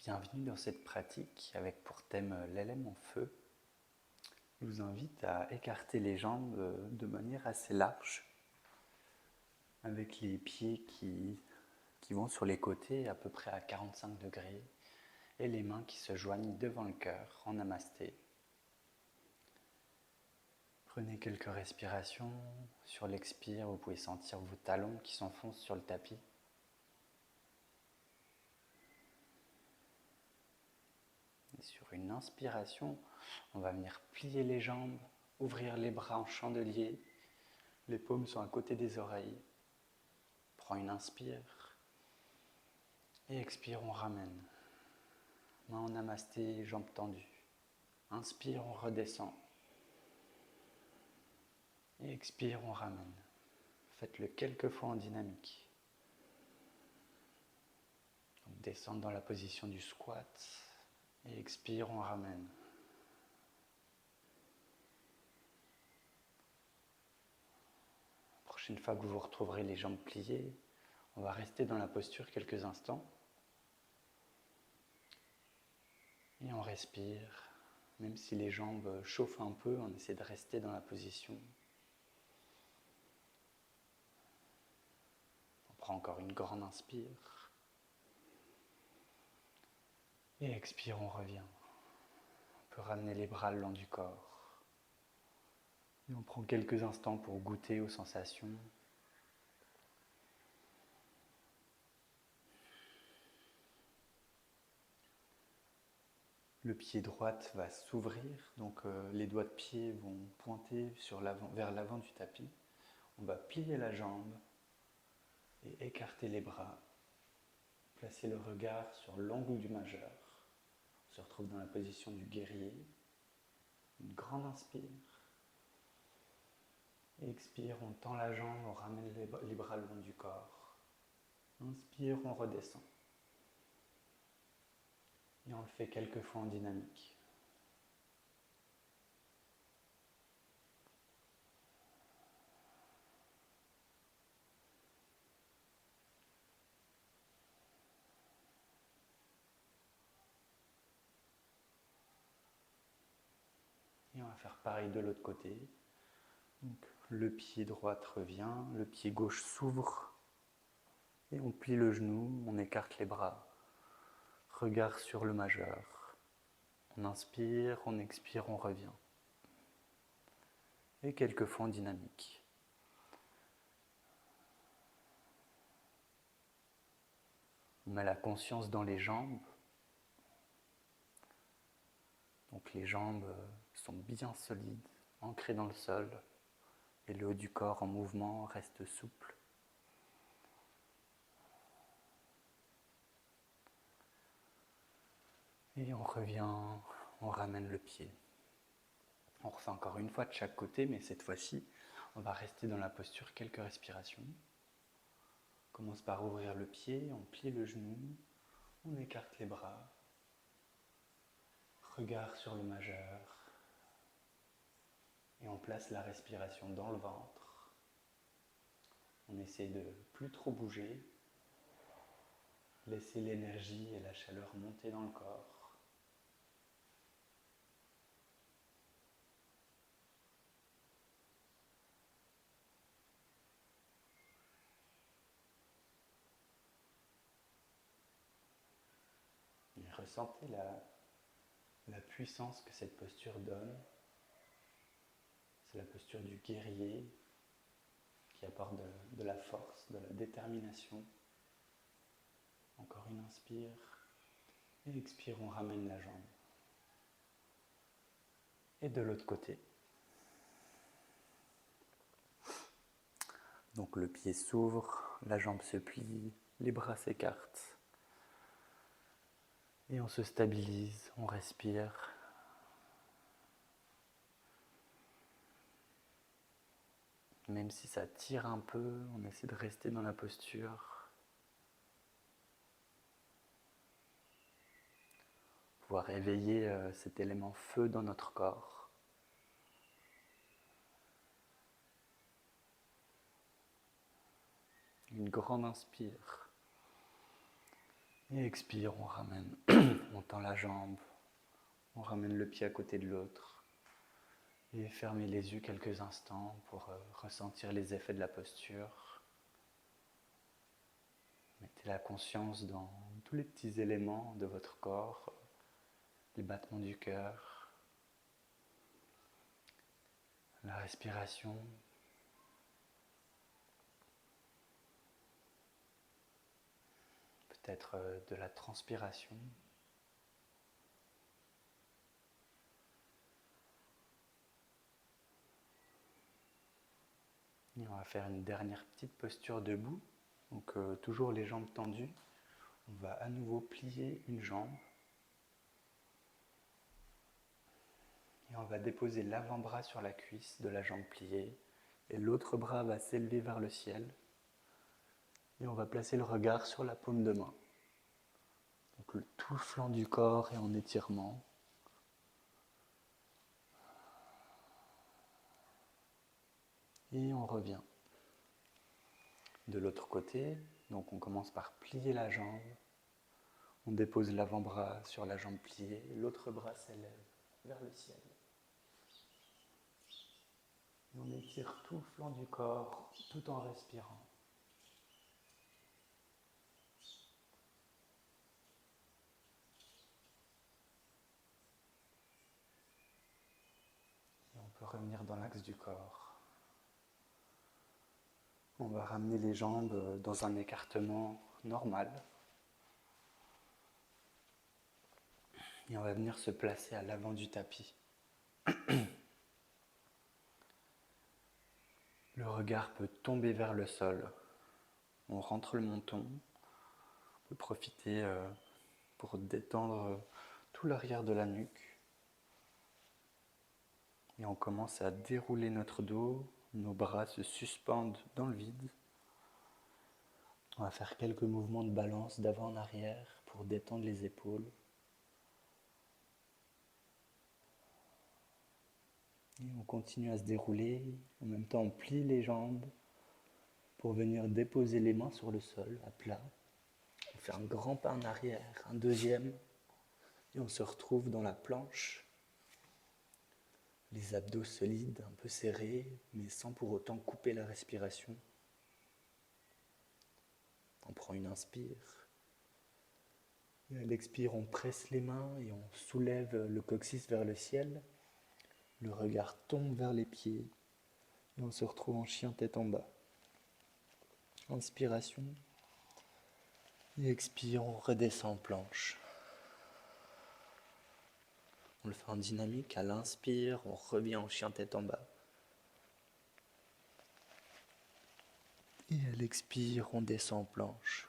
Bienvenue dans cette pratique avec pour thème l'élément feu. Je vous invite à écarter les jambes de manière assez large, avec les pieds qui vont sur les côtés à peu près à 45 degrés et les mains qui se joignent devant le cœur en namasté. Prenez quelques respirations. Sur l'expire, vous pouvez sentir vos talons qui s'enfoncent sur le tapis. Et sur une inspiration, on va venir plier les jambes, ouvrir les bras en chandelier. Les paumes sont à côté des oreilles. Prends une inspire. Et expire, on ramène. Main en namasté, jambes tendues. Inspire, on redescend. Et expire, on ramène. Faites-le quelques fois en dynamique. Donc, descendre dans la position du squat. Et expire, on ramène. La prochaine fois que vous vous retrouverez les jambes pliées, on va rester dans la posture quelques instants. Et on respire. Même si les jambes chauffent un peu, on essaie de rester dans la position. On prend encore une grande inspire. Et expire, on revient. On peut ramener les bras le long du corps. Et on prend quelques instants pour goûter aux sensations. Le pied droit va s'ouvrir, donc les doigts de pied vont pointer vers l'avant du tapis. On va plier la jambe et écarter les bras. Placer le regard sur l'angle du majeur. On se retrouve dans la position du guerrier. Une grande inspire. Expire, on tend la jambe, on ramène les bras le long du corps. Inspire, on redescend. Et on le fait quelques fois en dynamique. Et on va faire pareil de l'autre côté. Donc, le pied droit revient, le pied gauche s'ouvre. Et on plie le genou, on écarte les bras. Regard sur le majeur. On inspire, on expire, on revient. Et quelques fois en dynamique. On met la conscience dans les jambes. Donc les jambes sont bien solides, ancrées dans le sol. Et le haut du corps en mouvement reste souple. Et on revient, on ramène le pied. On refait encore une fois de chaque côté, mais cette fois-ci, on va rester dans la posture quelques respirations. On commence par ouvrir le pied, on plie le genou, on écarte les bras. Regard sur le majeur. Et on place la respiration dans le ventre. On essaie de plus trop bouger. Laisser l'énergie et la chaleur monter dans le corps. Et ressentez la puissance que cette posture donne. C'est la posture du guerrier qui apporte de la force, de la détermination. Encore une inspire. Et expire, on ramène la jambe. Et de l'autre côté. Donc le pied s'ouvre, la jambe se plie, les bras s'écartent. Et on se stabilise, on respire. Même si ça tire un peu, on essaie de rester dans la posture. Pouvoir éveiller cet élément feu dans notre corps. Une grande inspire. Et expire, on ramène, on tend la jambe, on ramène le pied à côté de l'autre. Et fermez les yeux quelques instants pour ressentir les effets de la posture. Mettez la conscience dans tous les petits éléments de votre corps, les battements du cœur, la respiration, peut-être de la transpiration. Et on va faire une dernière petite posture debout, donc toujours les jambes tendues. On va à nouveau plier une jambe et on va déposer l'avant-bras sur la cuisse de la jambe pliée et l'autre bras va s'élever vers le ciel et on va placer le regard sur la paume de main. Donc tout le flanc du corps est en étirement. Et on revient. De l'autre côté, donc on commence par plier la jambe. On dépose l'avant-bras sur la jambe pliée, l'autre bras s'élève vers le ciel. Et on étire tout le flanc du corps tout en respirant. Et on peut revenir dans l'axe du corps. On va ramener les jambes dans un écartement normal. Et on va venir se placer à l'avant du tapis. Le regard peut tomber vers le sol. On rentre le menton. On peut profiter pour détendre tout l'arrière de la nuque. Et on commence à dérouler notre dos. Nos bras se suspendent dans le vide. On va faire quelques mouvements de balance d'avant en arrière pour détendre les épaules. Et on continue à se dérouler. En même temps, on plie les jambes pour venir déposer les mains sur le sol, à plat. On fait un grand pas en arrière, un deuxième. Et on se retrouve dans la planche. Les abdos solides, un peu serrés, mais sans pour autant couper la respiration. On prend une inspire. Et à l'expire, on presse les mains et on soulève le coccyx vers le ciel. Le regard tombe vers les pieds et on se retrouve en chien tête en bas. Inspiration. Et expire, on redescend en planche. On le fait en dynamique. À l'inspire, on revient en chien tête en bas. Et à l'expire, on descend en planche.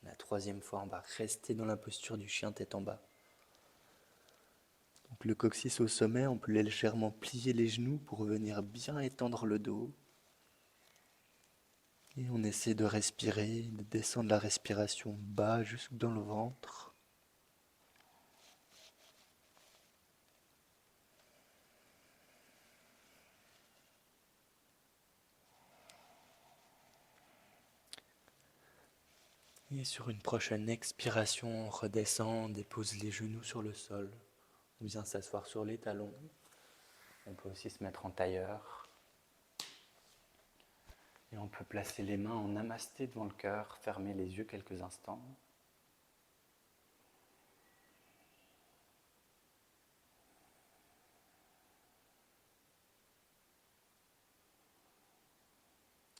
La troisième fois, on va rester dans la posture du chien tête en bas. Donc le coccyx au sommet, on peut légèrement plier les genoux pour venir bien étendre le dos. Et on essaie de respirer, de descendre la respiration bas jusque dans le ventre. Et sur une prochaine expiration, on redescend, on dépose les genoux sur le sol. On vient s'asseoir sur les talons. On peut aussi se mettre en tailleur. Et on peut placer les mains en namasté devant le cœur, fermer les yeux quelques instants.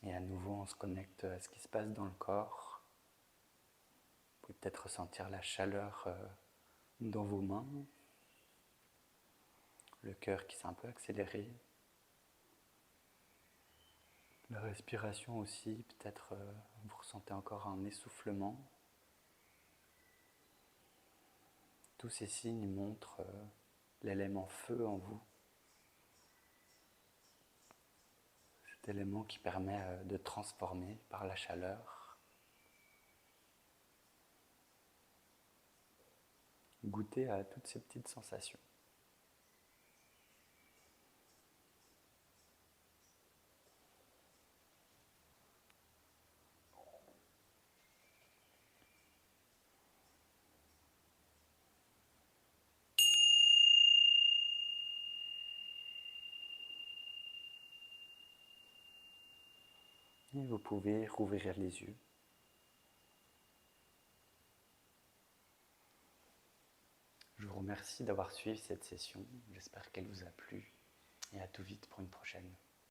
Et à nouveau, on se connecte à ce qui se passe dans le corps. Vous pouvez peut-être ressentir la chaleur dans vos mains, le cœur qui s'est un peu accéléré. La respiration aussi, peut-être vous ressentez encore un essoufflement. Tous ces signes montrent l'élément feu en vous. Cet élément qui permet de transformer par la chaleur. Goûtez à toutes ces petites sensations. Et vous pouvez rouvrir les yeux. Je vous remercie d'avoir suivi cette session. J'espère qu'elle vous a plu. Et à tout vite pour une prochaine.